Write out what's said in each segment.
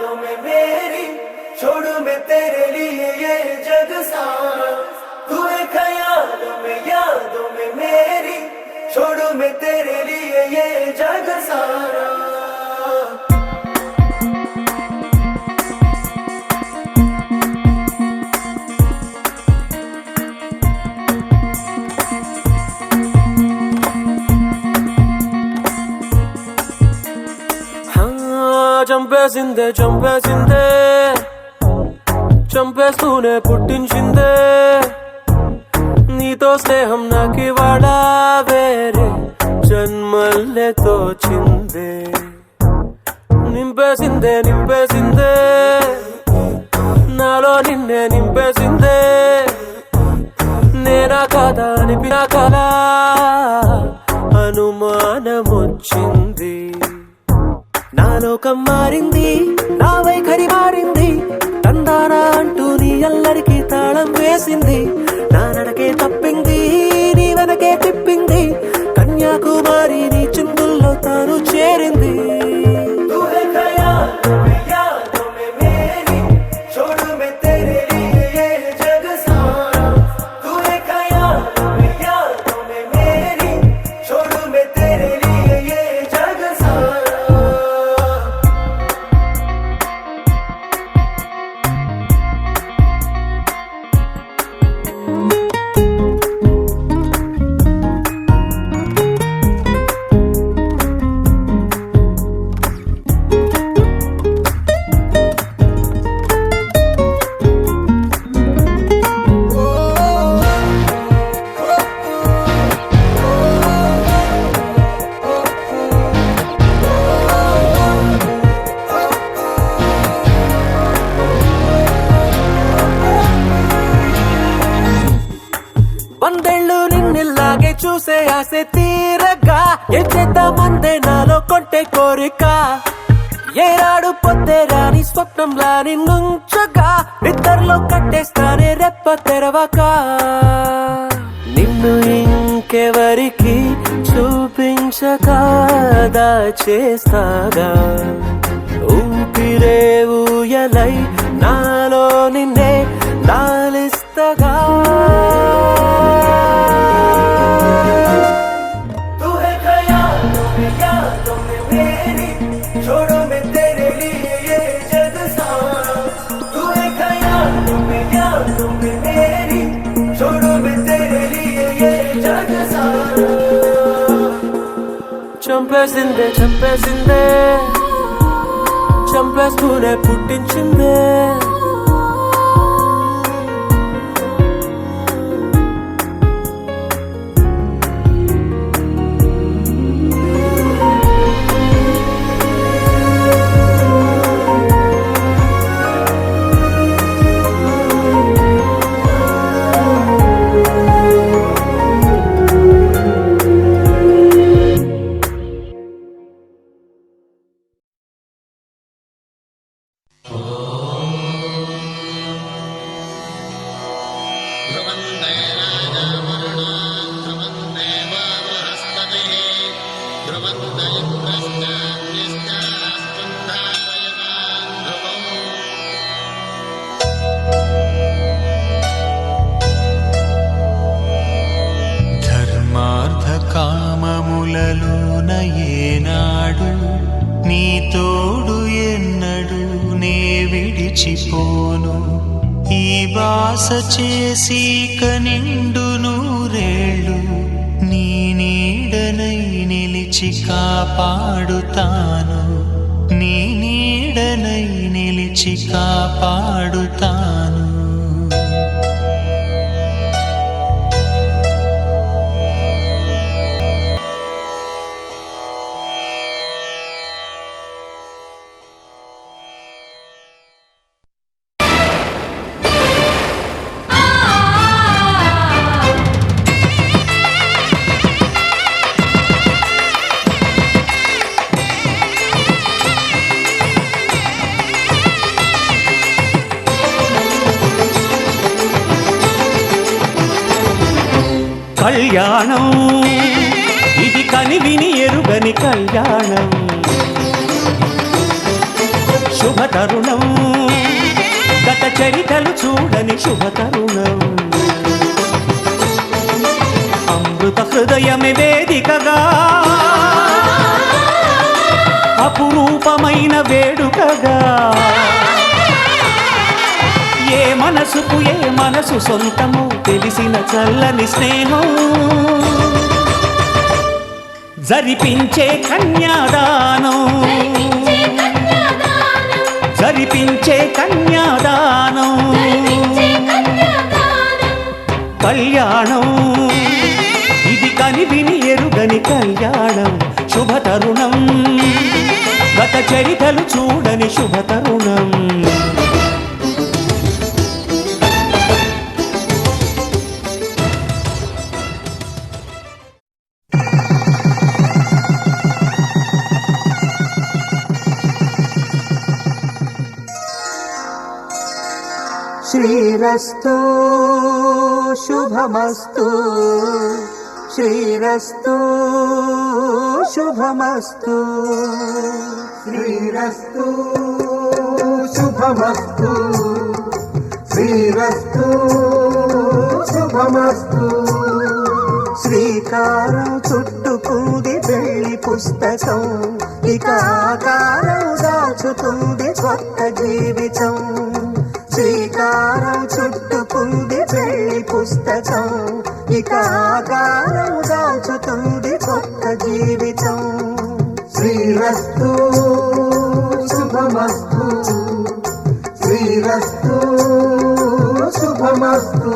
यादों में मेरी, छोड़ू मैं तेरे लिए ये जग सारा। तू है ख्यालों में यादों में मेरी, छोड़ू मैं तेरे लिए ये जग सारा। చంపేసిందే చంపేసిందే చంపేస్తూనే పుట్టించిందే నీతో స్నేహం నాకివాడ వేరే జన్మల్లే తోచిందే నింపేసిందే నింపేసిందే నాలో నిన్నే నింపేసిందే నేనా కాదా అనిపినా కదా అనుమానమొచ్చింది నా లోకం మారింది నా వైఖరి మారింది తందానా అంటూ నీ అల్లరికి తాళం వేసింది నా నడకే తప్పింది నీ వెనకే తిప్పింది కన్యాకుమారి నీ చిందుల్లో తాను చేరింది వందేళ్ళు నిన్నిలాగే చూసే ఆశ తీరగా ఏం చేద్దామందే నాలో కొంటే కోరిక ఏనాడు పొద్దే రాని స్వప్నంలా నిన్నుంచగా నిద్రలో కట్టేస్తానే రెప్ప తెరవక నిన్ను ఇంకెవరికి చూపించగా దాచేస్తాగా ఊపిరే ఊయలై నాలో నిన్నే నాలిస్తగా చంపేసిందే చంపేసిందే చంపేస్తూనే పుట్టించిందే కామములలోన ఏనాడు నీ తోడు ఎన్నడు నే విడిచిపోను ఈ బాస చేసి కనిండు నూరేళ్ళు నీ నీడనై నిలిచి కాపాడుతాను నీ నీడనై నిలిచి కాపాడుతాను కళ్యాణం ఇది కని విని ఎరుగని కళ్యాణం శుభ తరుణం గత చరితలు చూడని శుభ తరుణం అమృత హృదయమే వేదికగా అపురూపమైన వేడుకగా ఏ మనసుకు ఏ మనసు సొంతమో తెలిసిన చల్లని స్నేహం జరిపించే కన్యాదానం జరిపించే కన్యాదానం కళ్యాణం ఇది కని విని ఎరుగని కళ్యాణం శుభ తరుణం గత చరితలు చూడని శుభ తరుణం శ్రీరస్తు శుభమస్తు శ్రీరస్తు శుభమస్తు శ్రీరస్తు శుభమస్తు శ్రీరస్తు శుభమస్తు శ్రీకారం చుట్టుకుంది పెళ్లి పుస్తకం ఇక ఆకారం దాచుతుంది కొత్త జీవితం శ్రీకారం చుట్టుకుంది పెళ్లి పుస్తకం ఇక ఆకారం దాచుతుంది కొత్త జీవితం శ్రీరస్తు శుభమస్తు శ్రీరస్తు శుభమస్తు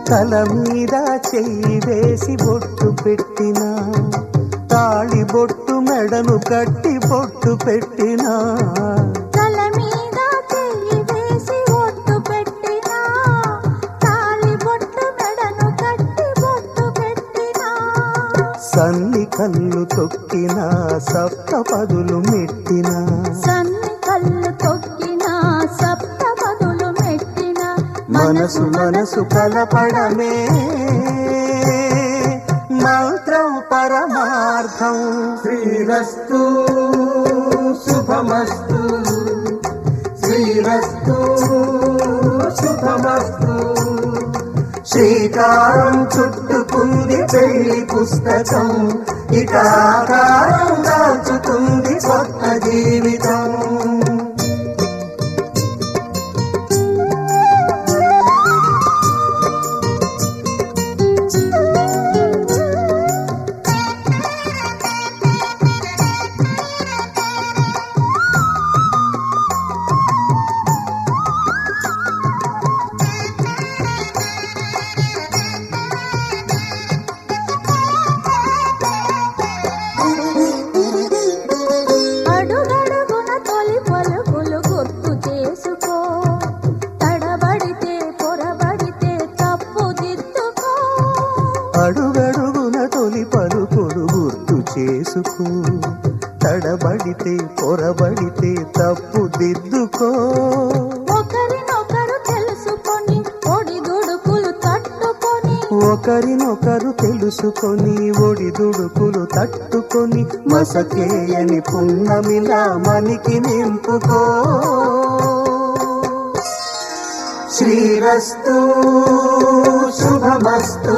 తల మీద చెయ్యి వేసి బొట్టు పెట్టినా తాళి బొట్టు మెడను కట్టి బొట్టు పెట్టినా తల మీద చెయ్యి వేసి బొట్టు పెట్టినా తాళి బొట్టు మెడను కట్టి బొట్టు పెట్టినా సన్ని కళ్ళు తొక్కినా సప్త పదులు మెట్టినా సన్ని కళ్ళు తొక్కినా సప్త పదులు మెట్టినా మనసు మనసు కలపడమే మంత్రం పరమార్థం శ్రీరస్తు శుభమస్తు శ్రీరస్తు శుభమస్తు శ్రీకారం చుట్టుకుంది పెళ్లి పుస్తకం ఇక ఆకారం దాచుతుంది కొత్త జీవితం అడుగడుగున తొలి పలుకులు గుర్తు చేసుకో తడబడితే పొరబడితే తప్పు దిద్దుకో అడుగడుగున తొలి పలుకులు గుర్తు చేసుకో తడబడితే పొరబడితే తప్పు దిద్దుకో ఒకరినొకరు తెలుసుకొని ఒడిదుడుకులు తట్టుకొని ఒకరినొకరు తెలుసుకొని ఒడిదుడుకులు తట్టుకొని మసకేయని పున్నమిలా మనికి నింపుకో శ్రీరస్తు శుభమస్తు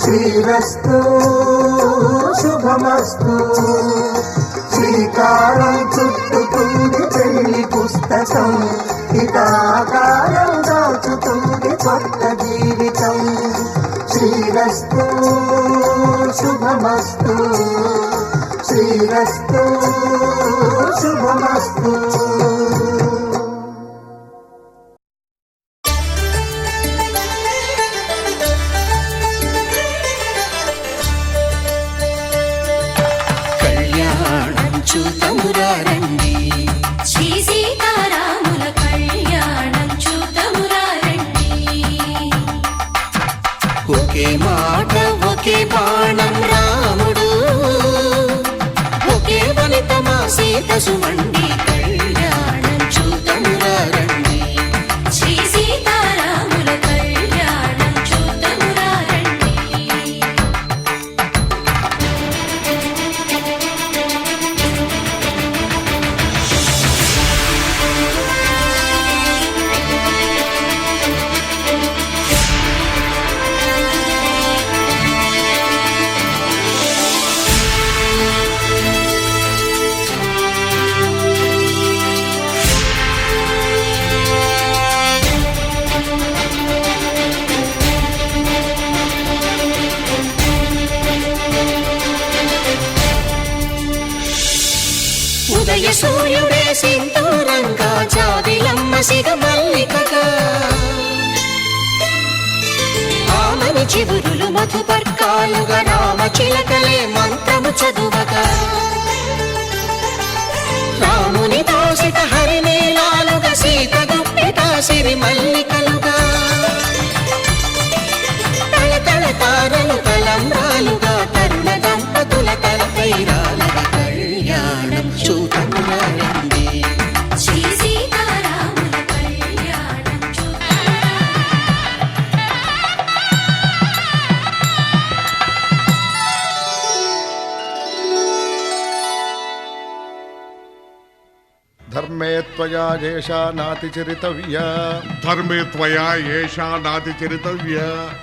శ్రీరస్తు శుభమస్తు శ్రీకారం చుట్టుకుంది పెళ్లి పుస్తకం ఇక ఆకారం దాచుతుంది కొత్త జీవితం శ్రీరస్తు శుభమస్తు శ్రీరస్తు శుభమస్తు కళ్యాణం చూతమురారండి శ్రీ సీతారాముల రమ్మండి కళ్యాణం చూద్దామురా రండి శ్రీ సీతారాముల కళ్యాణం చూద్దామురా రండి ఉదయ సూర్యుడే సింధూరంగా జాబిలమ్మ సిగ మల్లికగా ఆమని చివురులు మధుపర్కాలుగా రామ చిలకలే మంత్రము చదువగా రాముని దోసిట హరినీలాలుగా సీత గుప్పిట సిరి మల్లికలుగా తల తల తారలు తలంబ్రాలుగా తరుణ దంపతుల తలపైరాలుగా కళ్యాణం చూద్దామురా రండి శ్రీ సీతారాముల కళ్యాణం ధర్మే త్వయా ఏషా నాతిచరితవ్యా. ధర్మే త్వయా ఏషా నాతిచరితవ్య.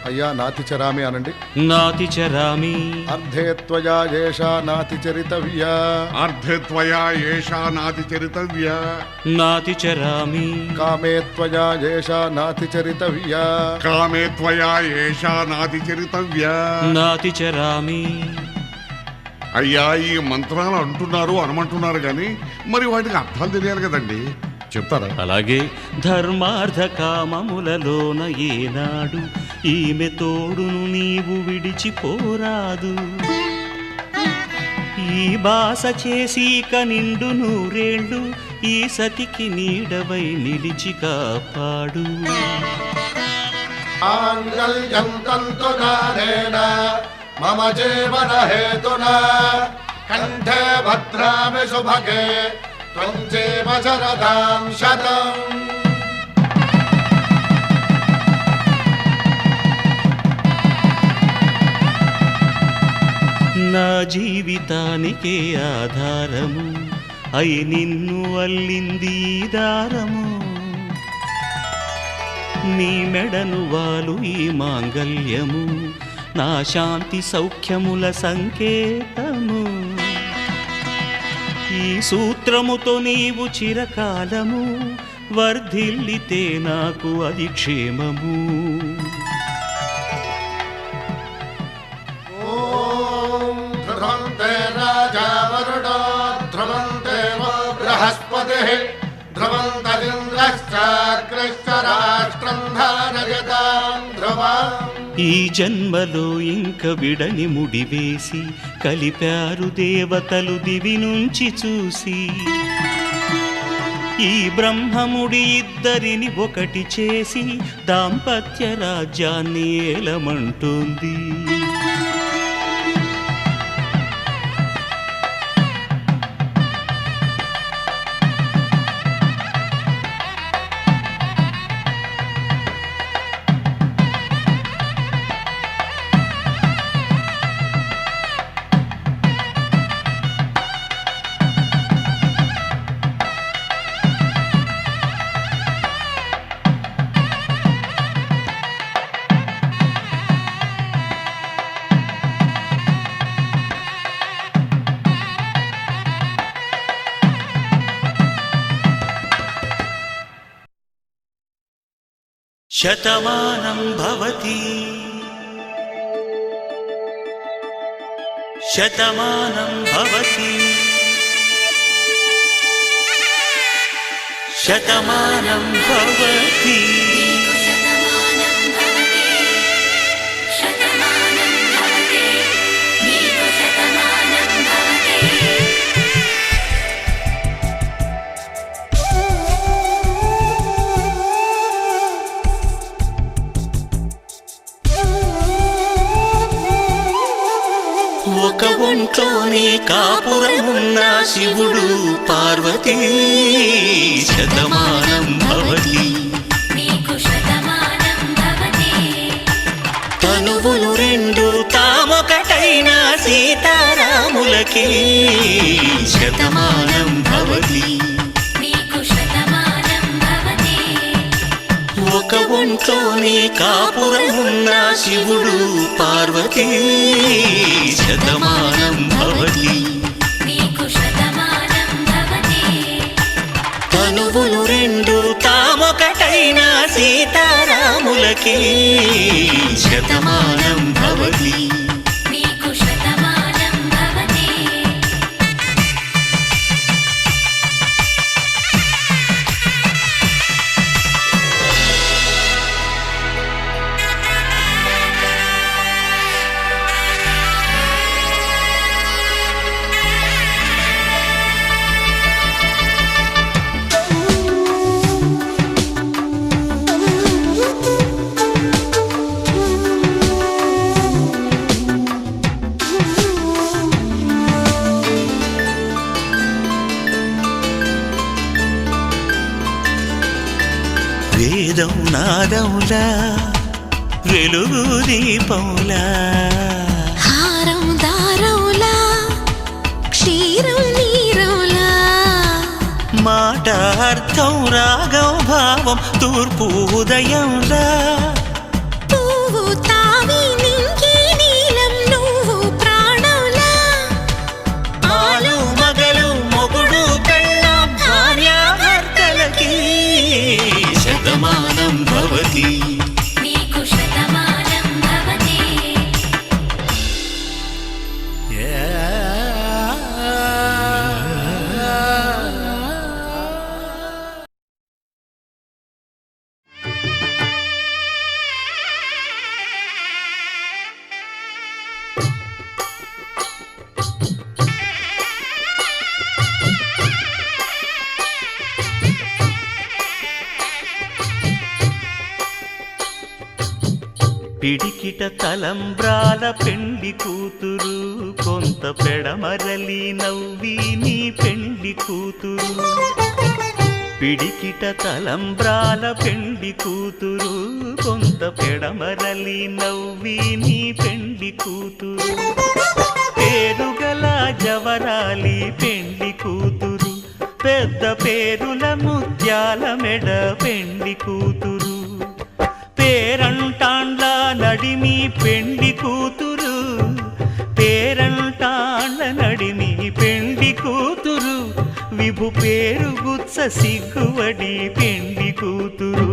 అయ్యా నాతిచరామి అనండి. నాతిచరామి. అర్ధే త్వయా ఏషా నాతిచరితవ్యా. అర్ధే త్వయా ఏషా నాతిచరితవ్య. నాతిచరామి. కామే త్వయా ఏషా నాతిచరితవ్యా. కామే త్వయా ఏషా నాతిచరితవ్య. నాతిచరామి. అయ్యా ఈ మంత్రాలు అంటున్నారు అనమంటున్నారు కానీ మరి వాటికి అర్థాలు తెలియాలి కదండి, చెప్తారా? అలాగే ధర్మార్థ కామములలోన ఏనాడు ఈమె తోడును నీవు విడిచిపోరాదు. ఈ బాస చేసి నిండు నూరేళ్ళు ఈ సతికి నీడవై నిలిచి కాపాడు. ఆంగల్యం తంతునానేన మమ జీవన హేతునా కంఠే భద్రామి శుభగే త్వం జీవ శరదాం శతం. నా జీవితానికే ఆధారము అయి నిన్ను అల్లింది ఈ దారము. నీ మెడను వాలు ఈ మాంగల్యము నా శాంతి సౌఖ్యముల సంకేతము. ఈ సూత్రముతో నీవు చిరకాలము వర్ధిల్లితే నాకు అది క్షేమము. ఓం ధ్రువంతే రాజా వరుడో ధ్రువంతే వో బృహస్పతిః ధ్రువంతరింద్రశ్చాగ్రశ్చ రాష్ట్రం ధారయతాం ధ్రువం. ఈ జన్మలో ఇంక విడని ముడివేసి కలిపారు దేవతలు దివి నుంచి చూసి. ఈ బ్రహ్మముడి ఇద్దరిని ఒకటి చేసి దాంపత్య రాజ్యాన్ని ఏలమంటుంది. శతమానం భవతి శతమానం భవతి శతమానం భవతి. ఒక ఒంట్లోనే కాపురం ఉన్న శివుడు పార్వతీ శతమానం భవతి తనువులు రెండు తామొకటైన సీతారాములకి శతమానం భవతి ఒక ఒంట్లోనే కాపురమున్న శివుడు పార్వతీ శతమానం భవతి తనువులు రెండు తామొకటైన సీతారాములకి శతమానం భవతి వేదం నాదములా వెలుగు దీపములా హారం దారములా క్షీరం నీరములా మాట అర్థం రాగం భావం తూర్పు ఉదయంలా పువ్వు తావి నింగి నీలం నువ్వు ప్రాణంలా ఆలు మగలు మొగుడు పెళ్ళాం భార్యాభర్తలకి శతమానం భవతి పిడికిట తలంబ్రాల పెండ్లి కూతురు కొంత పెడమరలి నవ్వి నీ పెండ్లి కూతురు పిడికిట తలంబ్రాల పెండ్లి కూతురు కొంత పెడమరలి నవ్వి నీ పెండ్లి కూతురు పేరుగల జవరాలి పెండ్లి కూతురు పెద్ద పేరుల ముత్యాల మెడ పెండ్లి కూతురు పేరంటాండ్ల నడిమి పెండ్లి కూతురు పేరంటాండ్ల నడిమి పెండ్లి కూతురు విభు పేరు గుత్స సిగ్గువడి పెండ్లి కూతురు